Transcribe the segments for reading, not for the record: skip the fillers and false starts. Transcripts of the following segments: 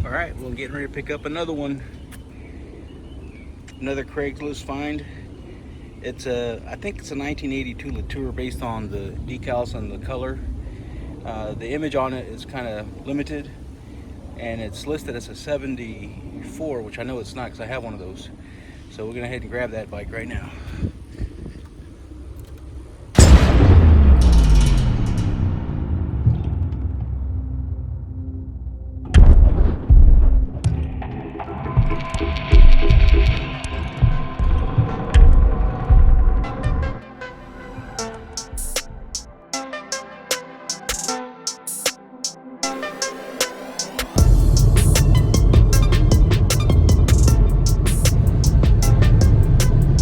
All right, we're getting ready to pick up another one. Another Craigslist find. I think it's a 1982 Latour based on the decals and the color. The image on it is kind of limited, and it's listed as a 74, which I know it's not because I have one of those. So we're gonna head and grab that bike right now.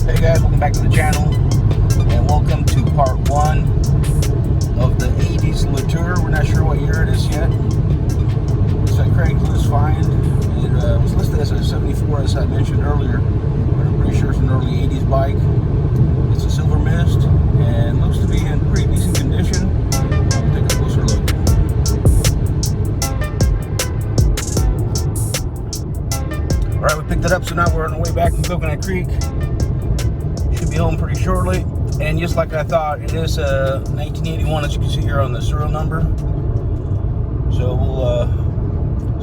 Hey guys, welcome back to the channel, and welcome to part one of the 80s Latour. We're not sure what year it is yet. It's a Craigslist find. It was listed as a 74, as I mentioned earlier, but I'm pretty sure it's an early 80s bike. It's a silver mist and looks to be in pretty decent condition. We'll take a closer look. Alright, we picked it up, so now we're on the way back from Coconut Creek. Should be home pretty shortly. And just like I thought, it is a 1981, as you can see here on the serial number. So we'll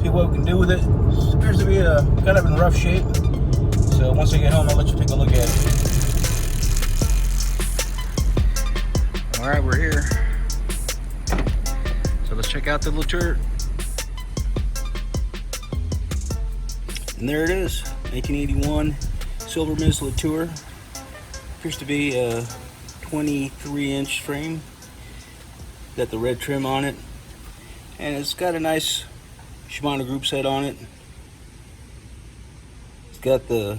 see what we can do with it. It appears to be kind of in rough shape. So once I get home, I'll let you take a look at it. All right, we're here. So let's check out the Latour. And there it is, 1981 Silver Mist Latour. Appears to be a 23-inch frame. Got the red trim on it, and it's got a nice Shimano group set on it. It's got the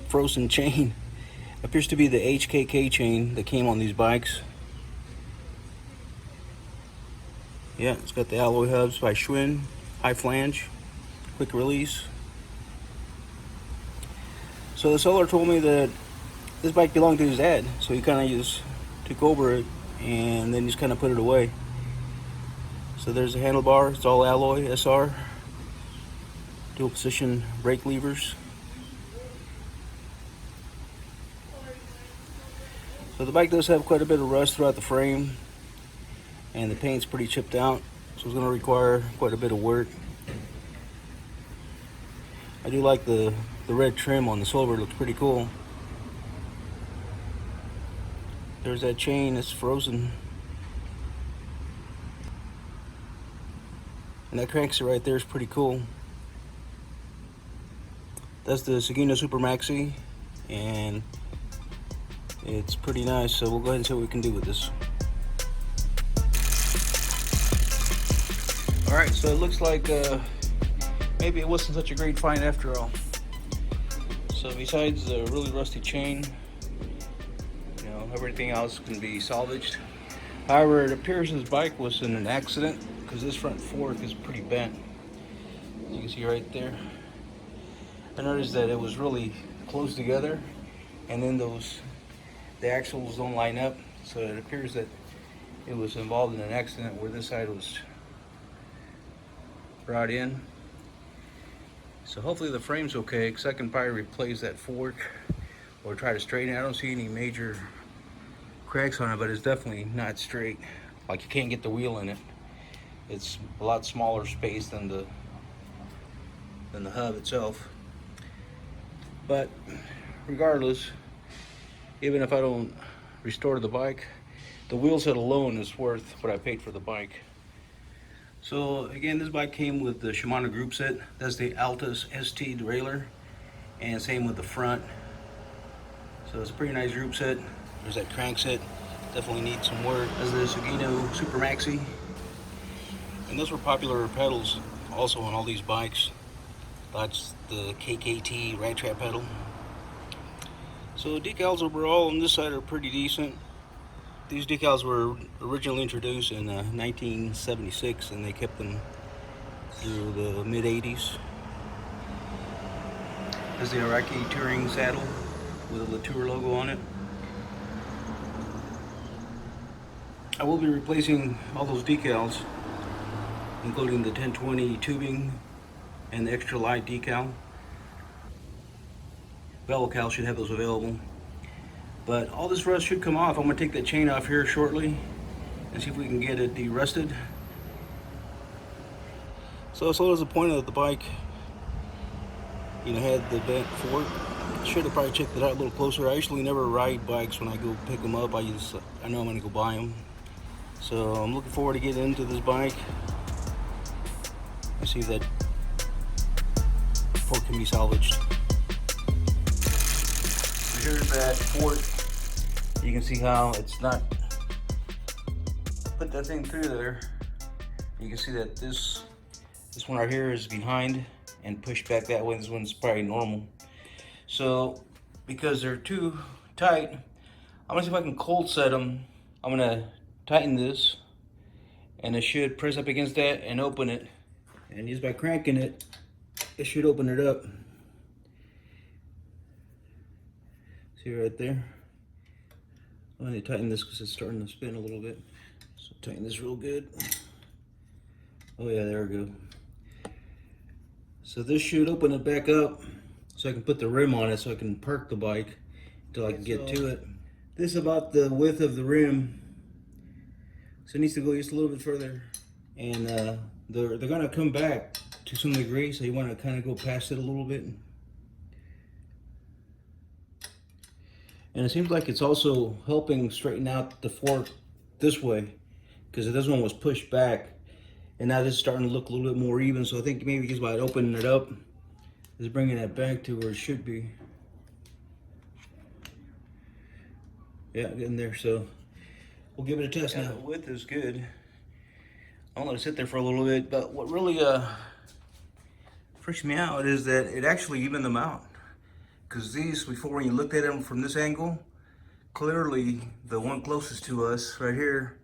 frozen chain. Appears to be the HKK chain that came on these bikes. Yeah, it's got the alloy hubs by Schwinn, high flange, quick release. So the seller told me that this bike belonged to his dad, so he kind of just took over it and then just kind of put it away. So there's a handlebar, it's all alloy SR, dual position brake levers. So the bike does have quite a bit of rust throughout the frame, and the paint's pretty chipped out, so it's going to require quite a bit of work. I do like the red trim on the silver, it looks pretty cool. There's that chain, it's frozen. And that crankset right there is pretty cool. That's the Sagino Super Maxi, and it's pretty nice, so we'll go ahead and see what we can do with this. Alright, so it looks like maybe it wasn't such a great find after all. So besides the really rusty chain, you know, everything else can be salvaged. However, it appears this bike was in an accident because this front fork is pretty bent. You can see right there. I noticed that it was really close together, and then the axles don't line up, so it appears that it was involved in an accident where this side was brought in. So hopefully the frame's okay, because I can probably replace that fork or try to straighten it. I don't see any major cracks on it, but it's definitely not straight. Like, you can't get the wheel in it. It's a lot smaller space than the hub itself. But regardless, even if I don't restore the bike, the wheel set alone is worth what I paid for the bike. So again, this bike came with the Shimano group set. That's the Altus ST derailleur, and same with the front. So it's a pretty nice group set. There's that crankset, definitely needs some work. There's the Sagino Super Maxi, and those were popular pedals also on all these bikes. That's the KKT Rat Trap pedal. So decals overall on this side are pretty decent. These decals were originally introduced in 1976, and they kept them through the mid-80s. There's the Iraqi touring saddle with a Latour logo on it. I will be replacing all those decals, including the 1020 tubing and the extra light decal. Velocal should have those available. But all this rust should come off. I'm gonna take that chain off here shortly and see if we can get it de-rusted. So as long as the point of the bike, had the bent fork, should have probably checked it out a little closer. I usually never ride bikes when I go pick them up. I know I'm gonna go buy them. So I'm looking forward to getting into this bike. I see if that fork can be salvaged. So here's that fork. You can see how it's not put that thing through there. You can see that this one right here is behind and pushed back that way. This one's probably normal. So because they're too tight, I'm gonna see if I can cold set them. I'm gonna tighten this, and it should press up against that and open it. And just by cranking it, it should open it up. See right there? I'm gonna tighten this because it's starting to spin a little bit. So tighten this real good. Oh yeah, there we go. So this should open it back up so I can put the rim on it so I can park the bike until I can get to it. This is about the width of the rim. So it needs to go just a little bit further. And they're gonna come back to some degree, so you wanna kind of go past it a little bit. And it seems like it's also helping straighten out the fork this way, because this one was pushed back. And now this is starting to look a little bit more even. So I think maybe just by opening it up is bringing it back to where it should be. Yeah, getting there. So we'll give it a test now. The width is good. I'll let it sit there for a little bit. But what really freaks me out is that it actually evened them out. Because these, before when you looked at them from this angle, clearly the one closest to us right here,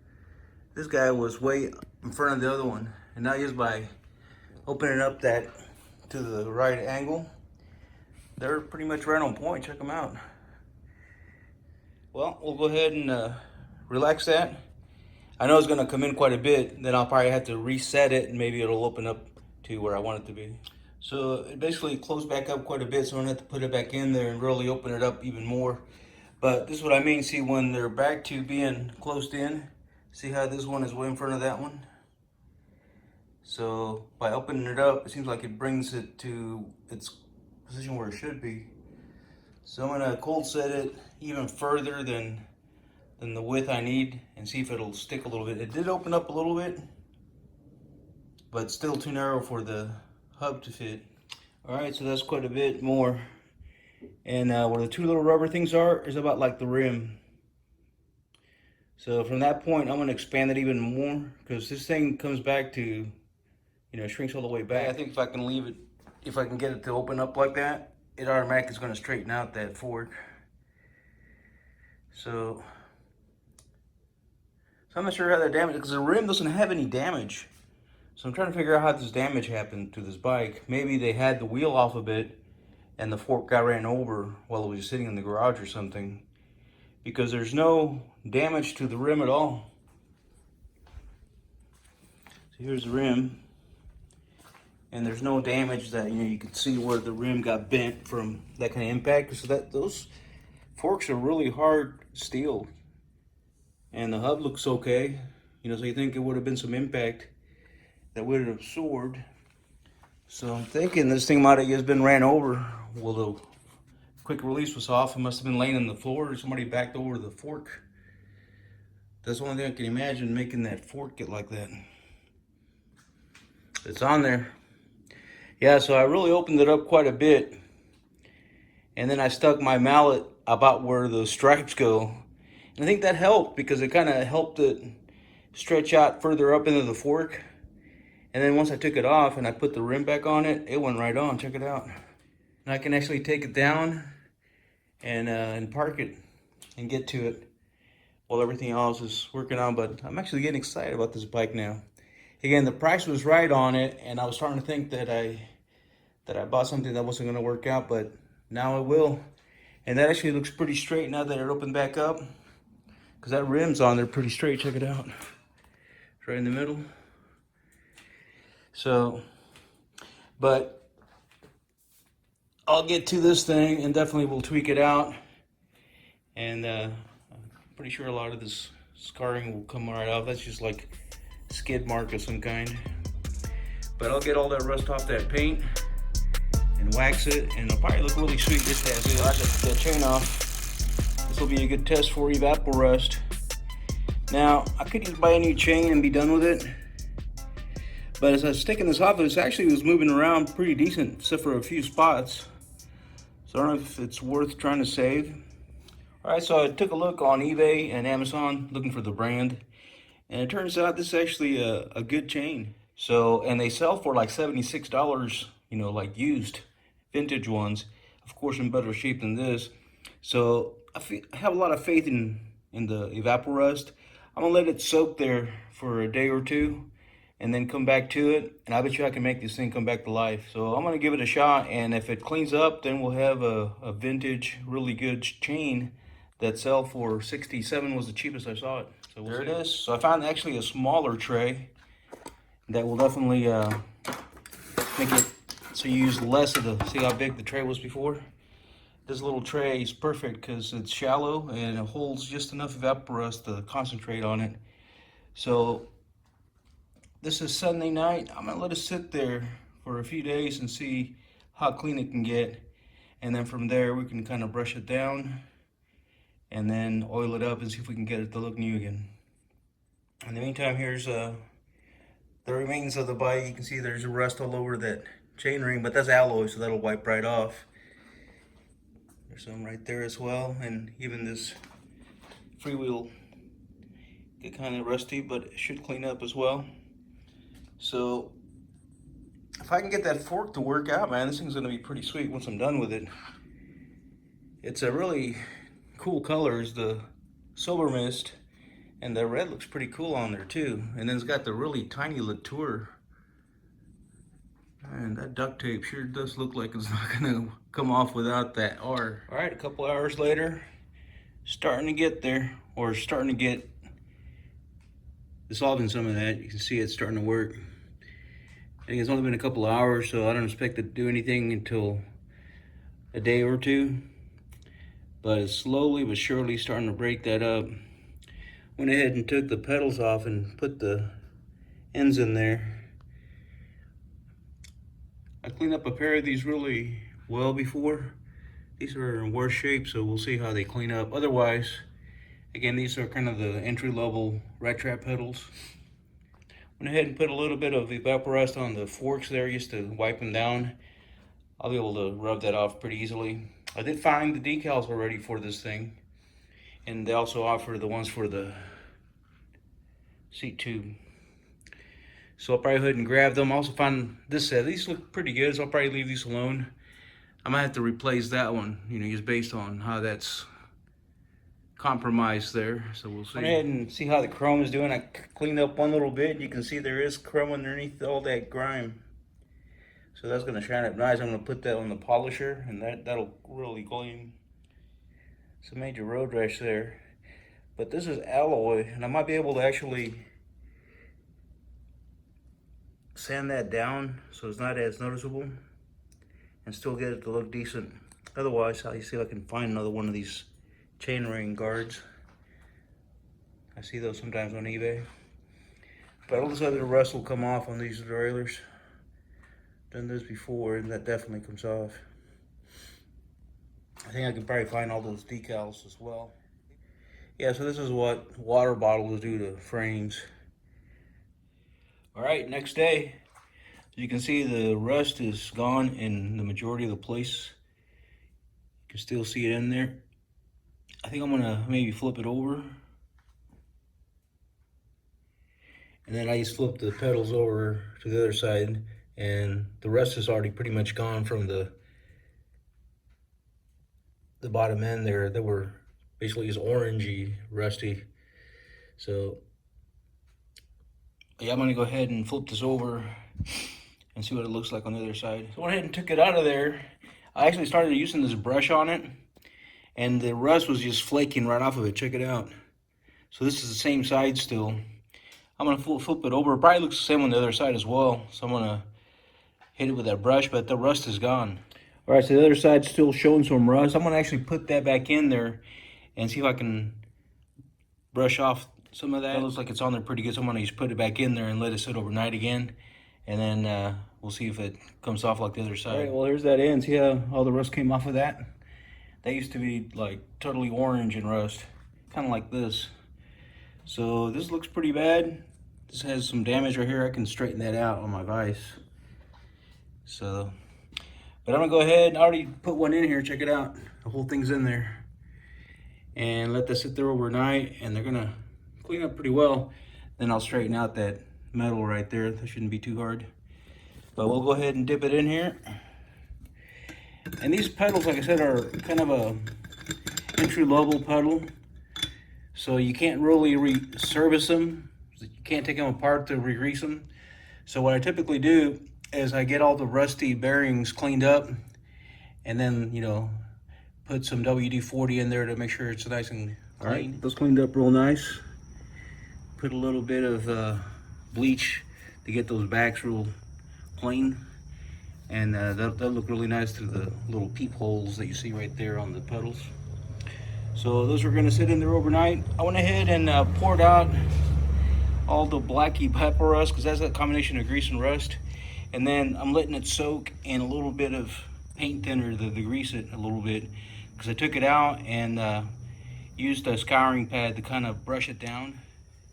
this guy was way in front of the other one. And now just by opening up that to the right angle, they're pretty much right on point. Check them out. Well, we'll go ahead and relax that. I know it's gonna come in quite a bit, then I'll probably have to reset it and maybe it'll open up to where I want it to be. So it basically closed back up quite a bit, so I'm gonna have to put it back in there and really open it up even more. But this is what I mean. See, when they're back to being closed in, see how this one is way in front of that one? So by opening it up, it seems like it brings it to its position where it should be. So I'm gonna cold set it even further than the width I need and see if it'll stick a little bit. It did open up a little bit, but still too narrow for the hub to fit. All right, so that's quite a bit more. And where the two little rubber things are is about like the rim. So from that point, I'm gonna expand it even more because this thing comes back to, shrinks all the way back. I think if I can leave it, if I can get it to open up like that, it automatically is gonna straighten out that fork. So I'm not sure how that damage, because the rim doesn't have any damage. So I'm trying to figure out how this damage happened to this bike. Maybe they had the wheel off a bit and the fork got ran over while it was just sitting in the garage or something. Because there's no damage to the rim at all. So here's the rim. And there's no damage that, you can see where the rim got bent from that kind of impact. So those forks are really hard steel. And the hub looks okay. So you think it would have been some impact that would have absorbed. So I'm thinking this thing might have just been ran over. Well, the quick release was off. It must have been laying on the floor or somebody backed over the fork. That's the only thing I can imagine, making that fork get like that. It's on there. Yeah, so I really opened it up quite a bit. And then I stuck my mallet about where the stripes go. And I think that helped because it kind of helped it stretch out further up into the fork. And then once I took it off and I put the rim back on it, it went right on. Check it out. And I can actually take it down and park it and get to it while everything else is working on. But I'm actually getting excited about this bike now. Again, the price was right on it, and I was starting to think that I bought something that wasn't going to work out, but now it will. And that actually looks pretty straight now that it opened back up, because that rim's on there pretty straight. Check it out. It's right in the middle. So But I'll get to this thing and definitely will tweak it out. And I'm pretty sure a lot of this scarring will come right off. That's just like skid mark of some kind. But I'll get all that rust off that paint and wax it, and it'll probably look really sweet just as it. I got the chain off. This will be a good test for evapor rust. Now, I could just buy a new chain and be done with it. But as I was taking this off, it actually was moving around pretty decent, except for a few spots. So I don't know if it's worth trying to save. All right, so I took a look on eBay and Amazon looking for the brand. And it turns out this is actually a good chain. So, and they sell for like $76, you know, like used vintage ones. Of course, in better shape than this. So I have a lot of faith in the evapor rust. I'm gonna let it soak there for a day or two and then come back to it. And I bet you I can make this thing come back to life. So I'm gonna give it a shot, and if it cleans up, then we'll have a vintage, really good chain that sell for $67 was the cheapest I saw it. So there it is. So I found actually a smaller tray that will definitely make it so you use less of the, see how big the tray was before? This little tray is perfect because it's shallow and it holds just enough evapor rust to concentrate on it. So this is Sunday night. I'm gonna let it sit there for a few days and see how clean it can get. And then from there we can kind of brush it down and then oil it up and see if we can get it to look new again. In the meantime, here's the remains of the bike. You can see there's rust all over that chain ring, but that's alloy, so that'll wipe right off. There's some right there as well, and even this freewheel get kind of rusty, but it should clean up as well. So if I can get that fork to work out, man, this thing's gonna be pretty sweet once I'm done with it. It's a really cool color, is the Sober Mist, and the red looks pretty cool on there too. And then it's got the really tiny Latour. And that duct tape sure does look like it's not gonna come off without that R. All right, a couple hours later, starting to get there, or starting to get dissolving some of that. You can see it's starting to work. I think it's only been a couple of hours, so I don't expect it to do anything until a day or two. But it's slowly but surely starting to break that up. Went ahead and took the pedals off and put the ends in there. I cleaned up a pair of these really well before. These are in worse shape, so we'll see how they clean up. Otherwise, again, these are kind of the entry-level rat trap pedals. Went ahead and put a little bit of evapor rust on the forks there just to wipe them down. I'll be able to rub that off pretty easily. I did find the decals already for this thing, and they also offer the ones for the seat tube. So I'll probably go ahead and grab them. I also found this set. These look pretty good, so I'll probably leave these alone. I might have to replace that one, you know, just based on how that's compromised there. So we'll see. Go ahead and see how the chrome is doing. I cleaned up one little bit. You can see there is chrome underneath all that grime. So that's gonna shine up nice. I'm gonna put that on the polisher, and that'll really gleam. Some major road rash there. But this is alloy, and I might be able to actually sand that down so it's not as noticeable and still get it to look decent. Otherwise, I'll see if I can find another one of these chain ring guards. I see those sometimes on eBay. But all this other rust will come off on these derailleurs. Done this before, and that definitely comes off. I think I can probably find all those decals as well. Yeah, so this is what water bottles do to frames. All right, next day. You can see the rust is gone in the majority of the place. You can still see it in there. I think I'm gonna maybe flip it over. And then I just flip the pedals over to the other side, and the rust is already pretty much gone from the bottom end there. They were basically just orangey, rusty. So yeah, I'm gonna go ahead and flip this over and see what it looks like on the other side. So I went ahead and took it out of there. I actually started using this brush on it, and the rust was just flaking right off of it. Check it out. So this is the same side still. I'm gonna flip it over. It probably looks the same on the other side as well. So I'm gonna hit it with that brush, but the rust is gone. All right, so the other side's still showing some rust. I'm gonna actually put that back in there and see if I can brush off some of that. It looks like it's on there pretty good, so I'm gonna just put it back in there and let it sit overnight again. And then we'll see if it comes off like the other side. All right, well, here's that end. See how all the rust came off of that? That used to be like totally orange and rust, kind of like this. So this looks pretty bad. This has some damage right here. I can straighten that out on my vise. So, but I'm gonna go ahead. I already put one in here. Check it out. The whole thing's in there. And let that sit there overnight, and they're gonna clean up pretty well. Then I'll straighten out that metal right there. That shouldn't be too hard. But we'll go ahead and dip it in here. And these pedals, like I said, are kind of a entry-level pedal. So you can't really service them. You can't take them apart to re-grease them. So what I typically do is I get all the rusty bearings cleaned up, and then, you know, put some WD-40 in there to make sure it's nice and clean. All right, those cleaned up real nice. Put a little bit of bleach to get those backs real clean. And they'll look really nice through the little peepholes that you see right there on the pedals. So those are gonna sit in there overnight. I went ahead and poured out all the black evaporust, because that's a combination of grease and rust. And then I'm letting it soak in a little bit of paint thinner to degrease it a little bit, because I took it out and used a scouring pad to kind of brush it down.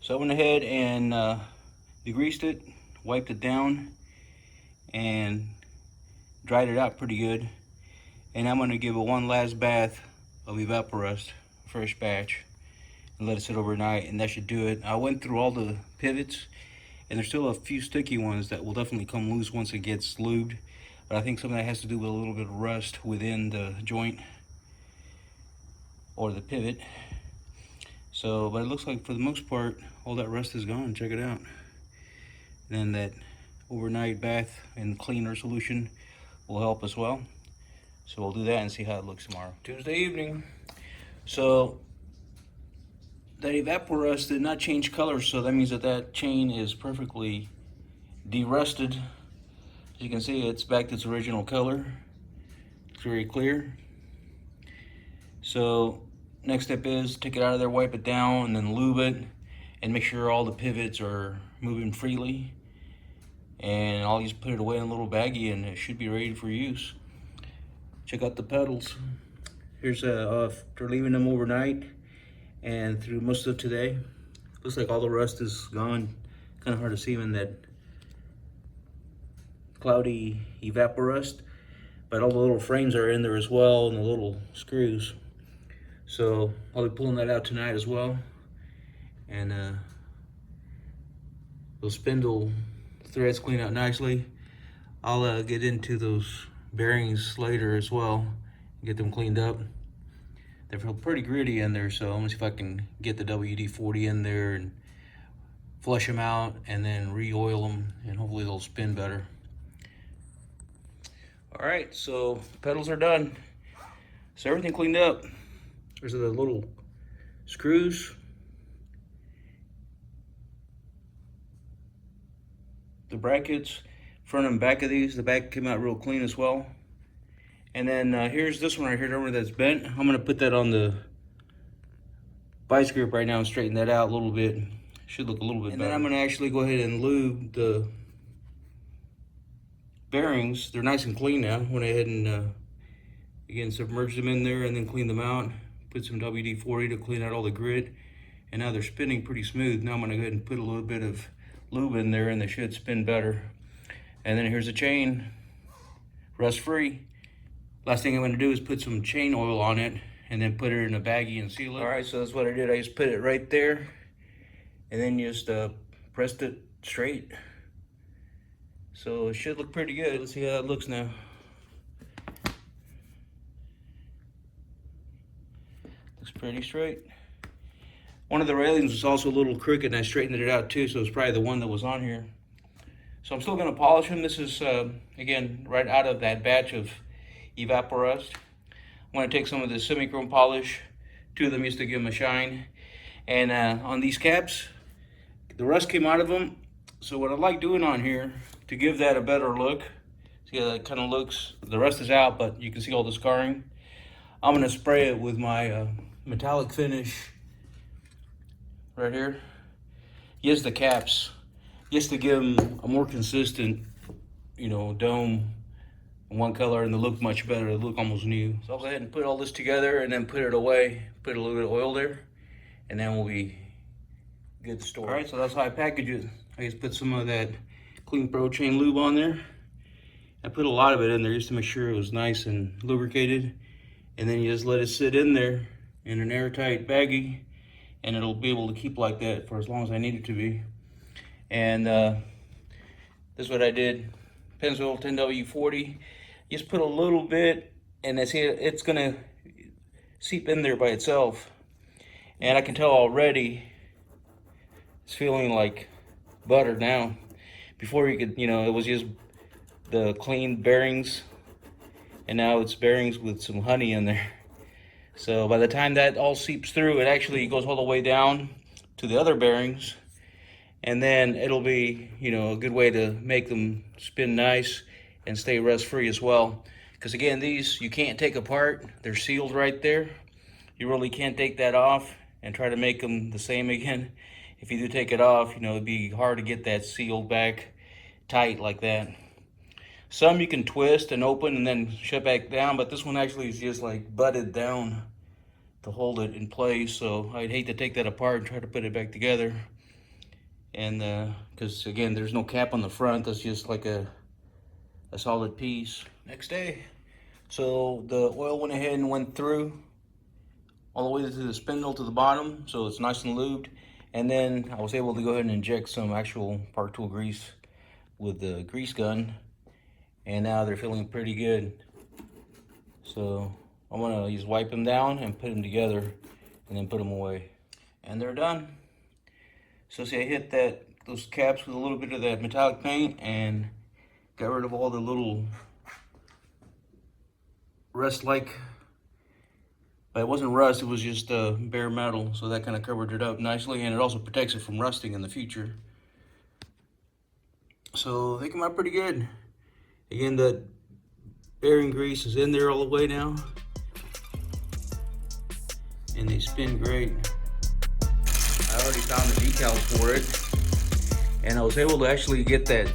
So I went ahead and degreased it, wiped it down, and dried it out pretty good. And I'm gonna give it one last bath of evaporust, fresh batch, and let it sit overnight, and that should do it. I went through all the pivots, and there's still a few sticky ones that will definitely come loose once it gets lubed. But I think some of that has to do with a little bit of rust within the joint or the pivot. So, but it looks like for the most part, all that rust is gone. Check it out. And then that overnight bath in cleaner solution will help as well. So we'll do that and see how it looks tomorrow. Tuesday evening. So that evaporust did not change color, so that means that that chain is perfectly derusted. As you can see, it's back to its original color. It's very clear. So next step is take it out of there, wipe it down, and then lube it, and make sure all the pivots are moving freely. And I'll just put it away in a little baggie, and it should be ready for use. Check out the pedals. Here's after leaving them overnight and through most of today. Looks like all the rust is gone. Kind of hard to see in that cloudy evaporust, but all the little frames are in there as well, and the little screws. So I'll be pulling that out tonight as well. And those spindle threads clean out nicely. I'll get into those bearings later as well, get them cleaned up. They feel pretty gritty in there, so I'm gonna see if I can get the WD-40 in there and flush them out, and then re-oil them, and hopefully they'll spin better. All right, so pedals are done. So everything cleaned up. There's the little screws, the brackets, front and back of these. The back came out real clean as well. And then here's this one right here, the one that's bent. I'm gonna put that on the vice grip right now and straighten that out a little bit. Should look a little bit better. And then I'm gonna actually go ahead and lube the bearings. They're nice and clean now. Went ahead and again submerged them in there and then cleaned them out. Put some WD-40 to clean out all the grit. And now they're spinning pretty smooth. Now I'm gonna go ahead and put a little bit of lube in there, and they should spin better. And then here's the chain, rust-free. Last thing I'm gonna do is put some chain oil on it and then put it in a baggie and seal it. All right, so that's what I did. I just put it right there and then just pressed it straight. So it should look pretty good. Let's see how it looks now. Looks pretty straight. One of the railings was also a little crooked, and I straightened it out too, so it's probably the one that was on here. So I'm still gonna polish them. This is, again, right out of that batch of evaporust. I'm gonna take some of the semi-chrome polish, 2 of them used to give them a shine. And on these caps, the rust came out of them. So what I like doing on here, to give that a better look, See how that kind of looks? The rest is out, but you can see all the scarring. I'm gonna spray it with my metallic finish right here. Yes, the caps, just to give them a more consistent, dome in one color, and they look much better. They look almost new. So I'll go ahead and put all this together and then put it away. Put a little bit of oil there, and then we'll be good to store. All right, so that's how I package it. I just put some of that Clean Pro Chain lube on there. I put a lot of it in there just to make sure it was nice and lubricated. And then you just let it sit in there in an airtight baggie, and it'll be able to keep like that for as long as I need it to be. And this is what I did. Pennzoil 10W40. Just put a little bit, and it's gonna seep in there by itself. And I can tell already it's feeling like butter now. Before you could, it was just the clean bearings, and now it's bearings with some honey in there. So by the time that all seeps through, it actually goes all the way down to the other bearings, and then it'll be, a good way to make them spin nice and stay rust free as well. Because again, these you can't take apart. They're sealed right there. You really can't take that off and try to make them the same again. If you do take it off, it'd be hard to get that sealed back tight like that. Some you can twist and open and then shut back down, but this one actually is just like butted down to hold it in place. So I'd hate to take that apart and try to put it back together. And because again, there's no cap on the front. That's just like a solid piece. Next day, so the oil went ahead and went through all the way to the spindle to the bottom, so it's nice and lubed. And then I was able to go ahead and inject some actual Park Tool grease with the grease gun. And now they're feeling pretty good. So I'm gonna just wipe them down and put them together and then put them away. And they're done. So see, I hit those caps with a little bit of that metallic paint and got rid of all the little rust-like, but it wasn't rust, it was just bare metal. So that kind of covered it up nicely, and it also protects it from rusting in the future. So they come out pretty good. Again, the bearing grease is in there all the way now, and they spin great. I already found the decals for it, and I was able to actually get that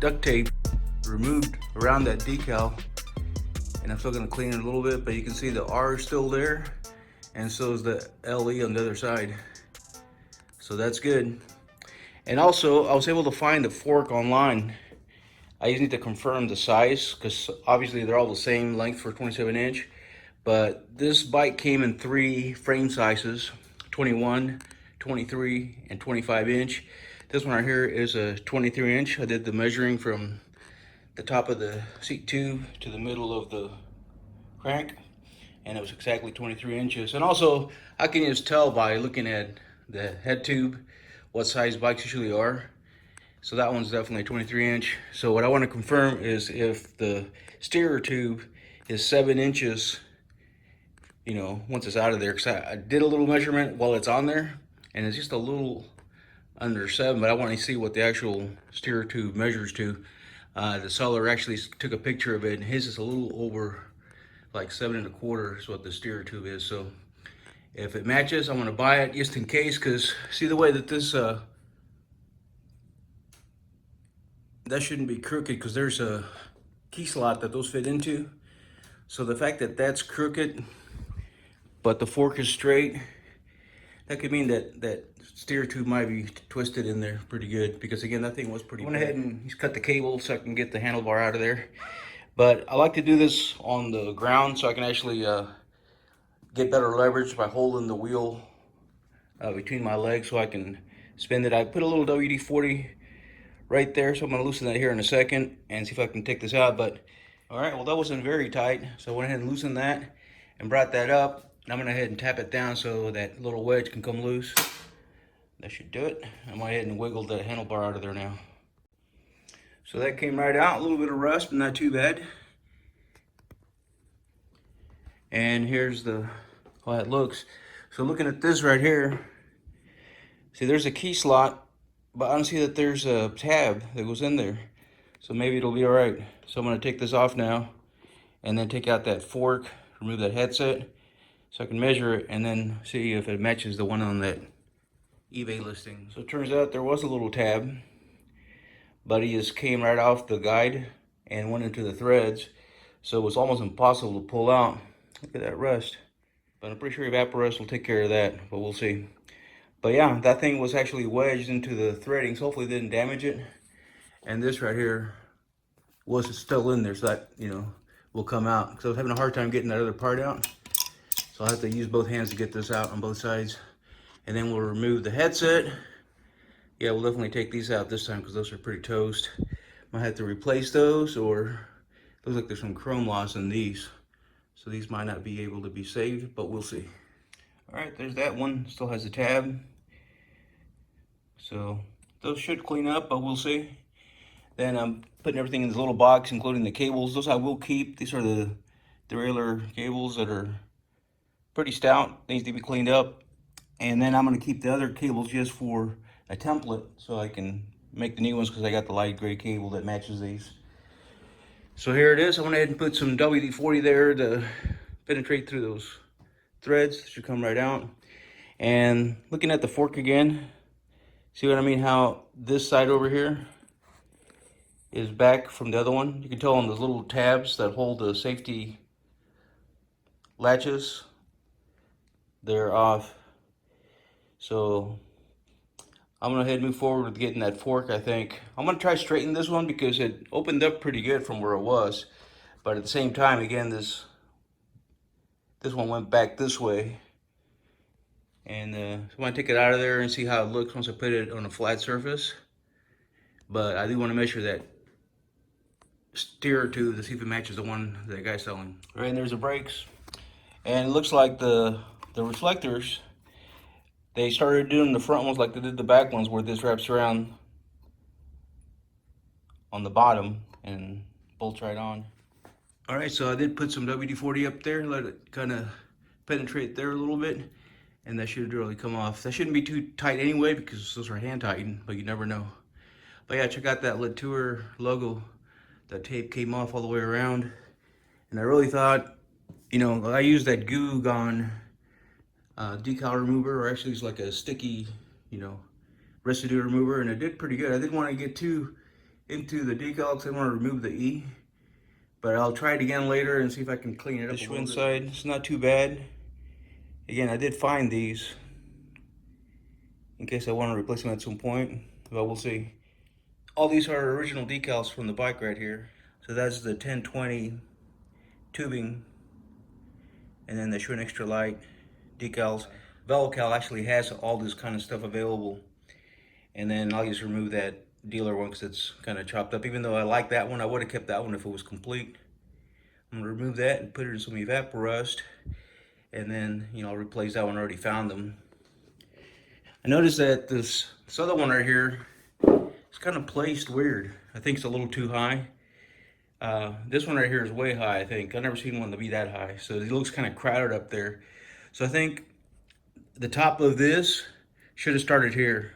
duct tape removed around that decal, and I'm still going to clean it a little bit, but you can see the R is still there, and so is the LE on the other side. So that's good. And also, I was able to find the fork online. I just need to confirm the size, because obviously they're all the same length for 27 inch. But this bike came in 3 frame sizes, 21, 23, and 25 inch. This one right here is a 23 inch. I did the measuring from the top of the seat tube to the middle of the crank, and it was exactly 23 inches. And also, I can just tell by looking at the head tube what size bikes usually are. So that one's definitely 23 inch. So what I want to confirm is if the steerer tube is 7 inches, once it's out of there. Because I did a little measurement while it's on there, and it's just a little under 7, but I want to see what the actual steerer tube measures to. The seller actually took a picture of it, and his is a little over like 7 1/4 is what the steerer tube is. So if it matches, I'm going to buy it just in case, because see the way that this that shouldn't be crooked, because there's a key slot that those fit into. So the fact that that's crooked but the fork is straight, that could mean that steer tube might be twisted in there pretty good, because again, that thing was pretty bad. I went ahead and just cut the cable so I can get the handlebar out of there. But I like to do this on the ground so I can actually get better leverage by holding the wheel between my legs so I can spin it. I put a little WD-40 right there, so I'm going to loosen that here in a second and see if I can take this out. But all right, well, that wasn't very tight, so I went ahead and loosened that and brought that up. And I'm going to go ahead and tap it down so that little wedge can come loose. That should do it. I'm going to go ahead and wiggle the handlebar out of there now. So that came right out. A little bit of rust, but not too bad. And here's how it looks. So looking at this right here, see, there's a key slot, but I don't see that there's a tab that goes in there. So maybe it'll be all right. So I'm gonna take this off now and then take out that fork, remove that headset so I can measure it and then see if it matches the one on that eBay listing. So it turns out there was a little tab, but he just came right off the guide and went into the threads. So it was almost impossible to pull out. Look at that rust. But I'm pretty sure evaporust will take care of that, but we'll see. But yeah, that thing was actually wedged into the threading, so hopefully it didn't damage it. And this right here was still in there, so that, you know, will come out. Because I was having a hard time getting that other part out. So I'll have to use both hands to get this out on both sides. And then we'll remove the headset. Yeah, we'll definitely take these out this time because those are pretty toast. Might have to replace those, or looks like there's some chrome loss in these. So these might not be able to be saved, but we'll see. All right, there's that one. Still has a tab. So those should clean up, but we'll see. Then I'm putting everything in this little box, including the cables. Those I will keep. These are the derailleur cables that are pretty stout. They need to be cleaned up. And then I'm going to keep the other cables just for a template so I can make the new ones because I got the light gray cable that matches these. So here it is. I went ahead and put some WD-40 there to penetrate through those threads. It should come right out. And looking at the fork again, see what I mean? How this side over here is back from the other one. You can tell on those little tabs that hold the safety latches, they're off. So I'm gonna head move forward with getting that fork. I think I'm gonna try straighten this one because it opened up pretty good from where it was, but at the same time, again, this one went back this way, and so I'm gonna take it out of there and see how it looks once I put it on a flat surface. But I do want to measure that steer tube to see if it matches the one that guy's selling. All right, and there's the brakes, and it looks like the reflectors, they started doing the front ones like they did the back ones, where this wraps around on the bottom and bolts right on. All right, so I did put some WD-40 up there, let it kind of penetrate there a little bit, and that should really come off. That shouldn't be too tight anyway because those are hand tightened, but you never know. But yeah, check out that Latour logo. That tape came off all the way around, and I really thought, you know, I used that Goo Gone decal remover, or actually it's like a sticky, you know, residue remover, and it did pretty good. I didn't want to get too into the decal because I want to remove the E, but I'll try it again later and see if I can clean it up. The Schwinn side, it's not too bad. Again, I did find these in case I want to replace them at some point, but we'll see. All these are original decals from the bike right here. So that's the 1020 tubing, and then the Schwinn Extra Light decals. Velocal actually has all this kind of stuff available. And then I'll just remove that dealer one because it's kind of chopped up. Even though I like that one, I would have kept that one if it was complete. I'm gonna remove that and put it in some evaporust, and then, you know, I'll replace that one. I already found them. I noticed that this other one right here, it's kind of placed weird. I think it's a little too high. This one right here is way high, I think. I've never seen one to be that high. So it looks kind of crowded up there. So I think the top of this should have started here.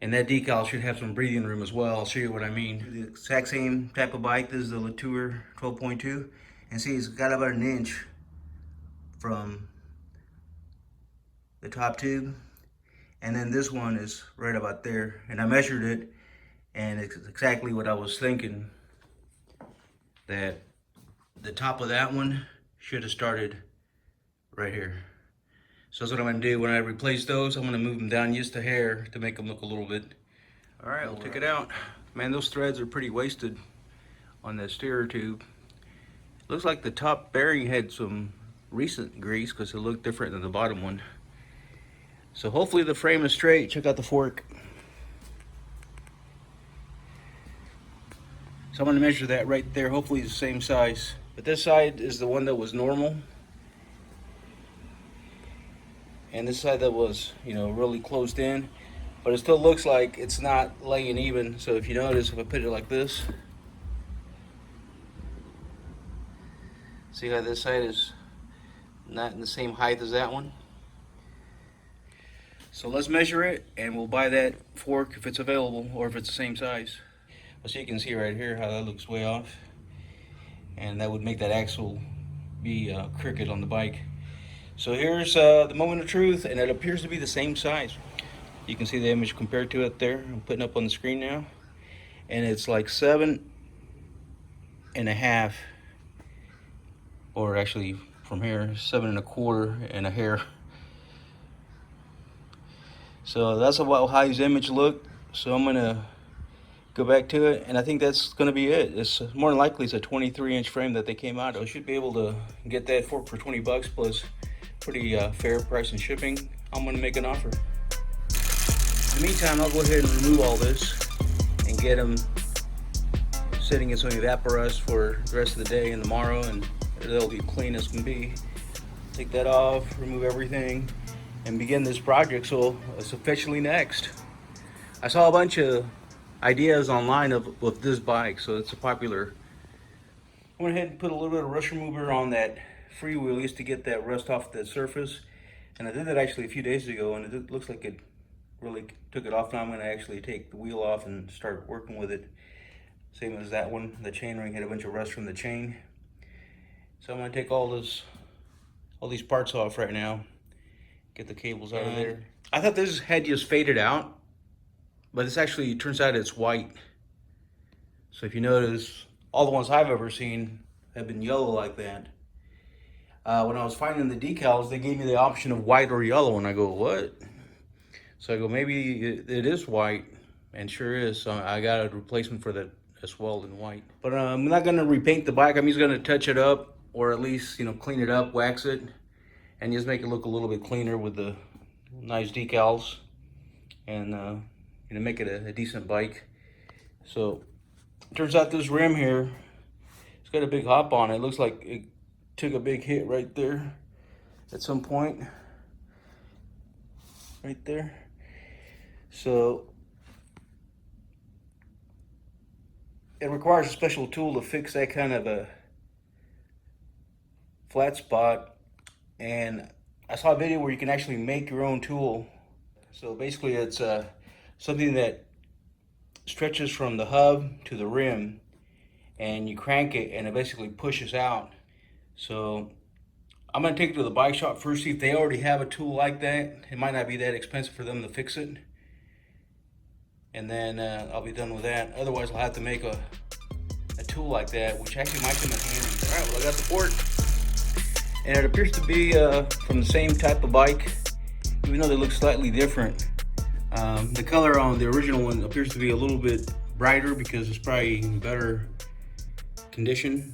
And that decal should have some breathing room as well. I'll show you what I mean. The exact same type of bike. This is the Latour 12.2. And see, it's got about an inch from the top tube. And then this one is right about there. And I measured it, and it's exactly what I was thinking. That the top of that one should have started right here. So that's what I'm gonna do. When I replace those, I'm gonna move them down just a hair to make them look a little bit. All right, I'll take it out. Man, those threads are pretty wasted on that steerer tube. Looks like the top bearing had some recent grease because it looked different than the bottom one. So hopefully the frame is straight. Check out the fork. So I'm gonna measure that right there. Hopefully it's the same size. But this side is the one that was normal. And this side that was, you know, really closed in. But it still looks like it's not laying even. So if you notice, if I put it like this, see how this side is not in the same height as that one? So let's measure it, and we'll buy that fork if it's available, or if it's the same size. So you can see right here how that looks way off, and that would make that axle be crooked on the bike. So here's the moment of truth, and it appears to be the same size. You can see the image compared to it there. I'm putting up on the screen now, and it's like 7.5, or actually from here 7.25 and a hair. So that's about how his image looked. So I'm gonna go back to it, and I think that's gonna be it. It's more than likely it's a 23-inch frame that they came out of. So I should be able to get that fork for 20 bucks plus pretty fair price and shipping. I'm gonna make an offer. In the meantime, I'll go ahead and remove all this and get them sitting in some evaporust for the rest of the day and tomorrow, and they'll be clean as can be. Take that off, remove everything, and begin this project. So it's officially next. I saw a bunch of ideas online with this bike, so it's a popular. I went ahead and put a little bit of rust remover on that freewheel just to get that rust off the surface, and I did that actually a few days ago, and it looks like it really took it off. Now I'm going to actually take the wheel off and start working with it. Same as that one, the chain ring had a bunch of rust from the chain. So I'm going to take all these parts off right now, get the cables out of there. I thought this had just faded out, but it's actually, it turns out it's white. So if you notice, all the ones I've ever seen have been yellow like that. When I was finding the decals, they gave me the option of white or yellow, and I go, what? So I go, maybe it is white, and sure is. So I got a replacement for that as well in white. But I'm not gonna repaint the bike. I'm just gonna touch it up, or at least, you know, clean it up, wax it, and just make it look a little bit cleaner with the nice decals, and you know, make it a decent bike. So it turns out this rim here, it's got a big hop on it. It looks like it took a big hit right there at some point, right there. So it requires a special tool to fix that kind of a flat spot, and I saw a video where you can actually make your own tool. So basically it's something that stretches from the hub to the rim, and you crank it and it basically pushes out. So I'm gonna take it to the bike shop first, see if they already have a tool like that. It might not be that expensive for them to fix it, and then I'll be done with that. Otherwise I'll have to make a tool like that, which actually might come in handy. All right, well, I got the fork, and it appears to be from the same type of bike, even though they look slightly different. The color on the original one appears to be a little bit brighter because it's probably in better condition.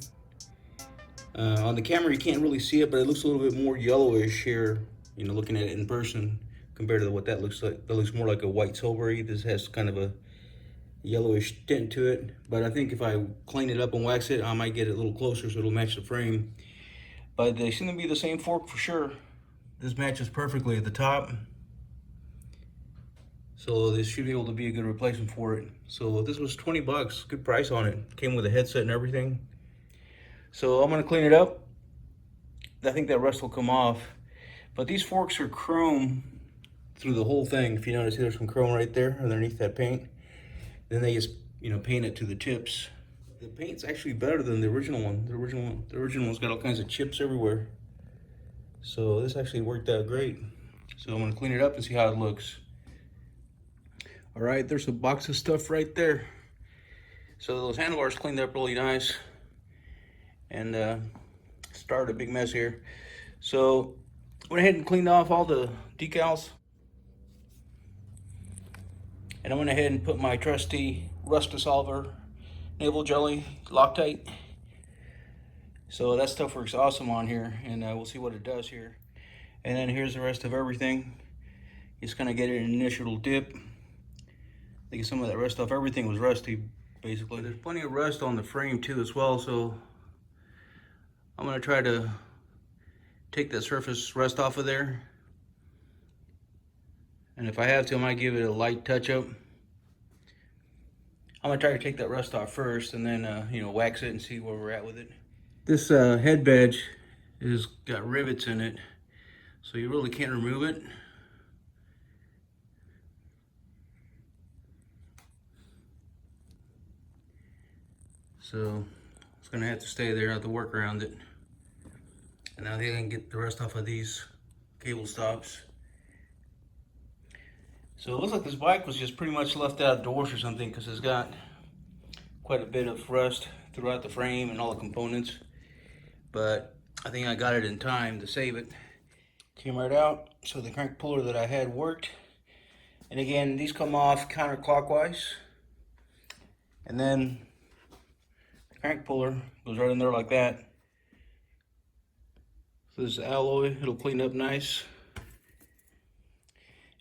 On the camera you can't really see it, but it looks a little bit more yellowish here, you know, looking at it in person compared to what that looks like. That looks more like a white silvery. This has kind of a yellowish tint to it, but I think if I clean it up and wax it, I might get it a little closer so it'll match the frame. But they seem to be the same fork for sure. This matches perfectly at the top, so this should be able to be a good replacement for it. So this was 20 bucks, good price on it. Came with a headset and everything. So I'm gonna clean it up. I think that rust will come off, but these forks are chrome through the whole thing. If you notice, there's some chrome right there underneath that paint. Then they just, you know, paint it to the tips. The paint's actually better than the original one. The original one's got all kinds of chips everywhere. So this actually worked out great. So I'm gonna clean it up and see how it looks. All right, there's a box of stuff right there. So those handlebars cleaned up really nice, and started a big mess here. So went ahead and cleaned off all the decals. And I went ahead and put my trusty rust dissolver, navel jelly, Loctite. So that stuff works awesome on here, and we'll see what it does here. And then here's the rest of everything. Just kind of get it an initial dip. Get some of that rust off. Everything was rusty, basically. There's plenty of rust on the frame too as well, so I'm gonna try to take that surface rust off of there. And if I have to, I might give it a light touch up. I'm gonna try to take that rust off first, and then you know, wax it and see where we're at with it. This head badge has got rivets in it, so you really can't remove it. So it's gonna have to stay there. I have to work around it. And now I think I can get the rest off of these cable stops. So it looks like this bike was just pretty much left outdoors or something, because it's got quite a bit of rust throughout the frame and all the components. But I think I got it in time to save it. Came right out, so the crank puller that I had worked. And again, these come off counterclockwise. And then the crank puller goes right in there like that. So this is alloy, it'll clean up nice.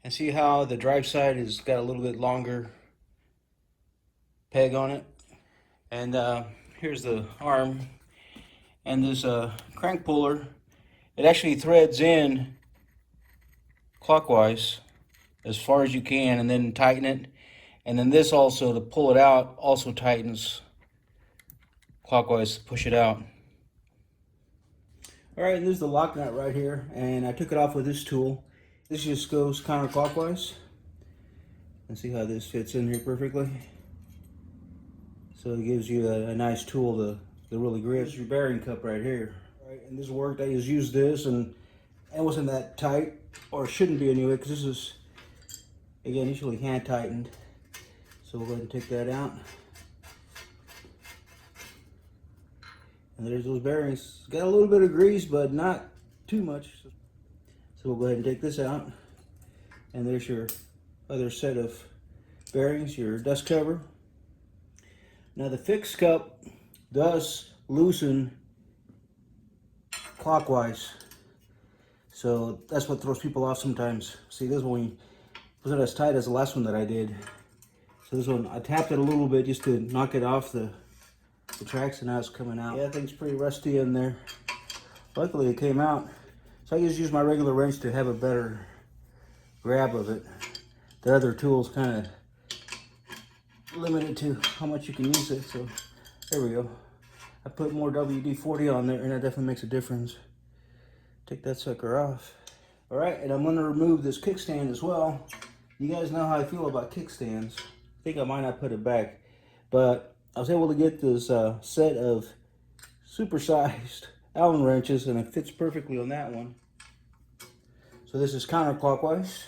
And see how the drive side has got a little bit longer peg on it. And here's the arm. And this crank puller, it actually threads in clockwise as far as you can, and then tighten it. And then this also, to pull it out, also tightens clockwise to push it out. All right, this is the lock nut right here, and I took it off with this tool. This just goes counterclockwise. And see how this fits in here perfectly. So it gives you a nice tool to really grip. This is your bearing cup right here. All right, and this worked. I just used this, and it wasn't that tight, or it shouldn't be anyway, because this is, again, usually hand tightened. So we'll go ahead and take that out. And there's those bearings. Got a little bit of grease, but not too much. So we'll go ahead and take this out. And there's your other set of bearings, your dust cover. Now the fixed cup does loosen clockwise. So that's what throws people off sometimes. See, this one wasn't as tight as the last one that I did. So this one, I tapped it a little bit just to knock it off the tracks, and now it's coming out. Yeah, that thing's pretty rusty in there. Luckily it came out. So I just use my regular wrench to have a better grab of it. The other tool's kind of limited to how much you can use it. So there we go. I put more WD-40 on there, and that definitely makes a difference. Take that sucker off. All right, and I'm gonna remove this kickstand as well. You guys know how I feel about kickstands. I think I might not put it back, but I was able to get this set of supersized Allen wrenches, and it fits perfectly on that one. So this is counterclockwise.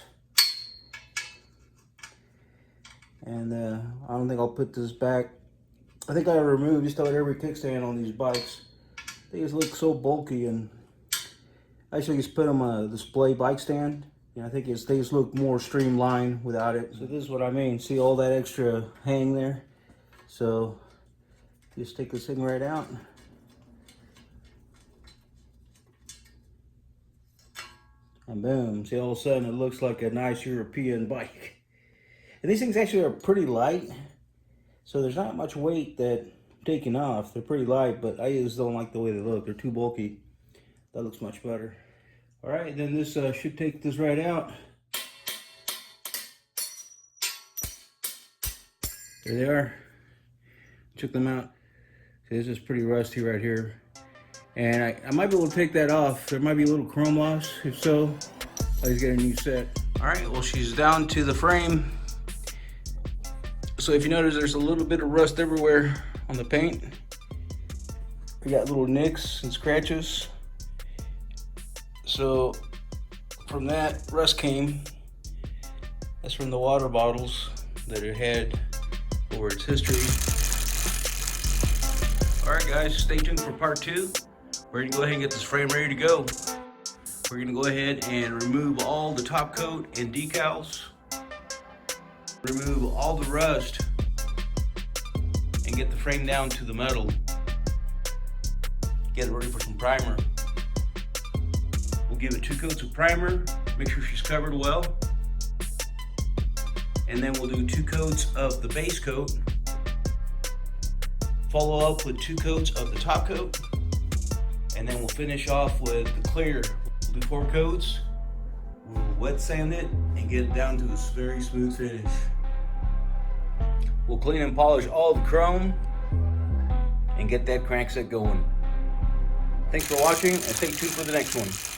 And I don't think I'll put this back. I think I removed just about every kickstand on these bikes. They just look so bulky, and I actually just put them on a display bike stand. I think they just look more streamlined without it. So this is what I mean. See all that extra hang there? So just take this thing right out. And boom, see, all of a sudden it looks like a nice European bike. And these things actually are pretty light. So there's not much weight that taking off. They're pretty light, but I just don't like the way they look. They're too bulky. That looks much better. All right, then this should take this right out. There they are. Took them out. See, this is pretty rusty right here. And I might be able to take that off. There might be a little chrome loss. If so, I'll just get a new set. All right, well, she's down to the frame. So if you notice, there's a little bit of rust everywhere on the paint. We got little nicks and scratches. So from that, rust came. That's from the water bottles that it had over its history. All right, guys, stay tuned for part 2. We're gonna go ahead and get this frame ready to go. We're gonna go ahead and remove all the top coat and decals. Remove all the rust and get the frame down to the metal. Get it ready for some primer. We'll give it 2 coats of primer, make sure she's covered well. And then we'll do 2 coats of the base coat. Follow up with 2 coats of the top coat. And then we'll finish off with the clear. We'll do 4 coats. We'll wet sand it and get it down to a very smooth finish. We'll clean and polish all the chrome and get that crankset going. Thanks for watching, and stay tuned for the next one.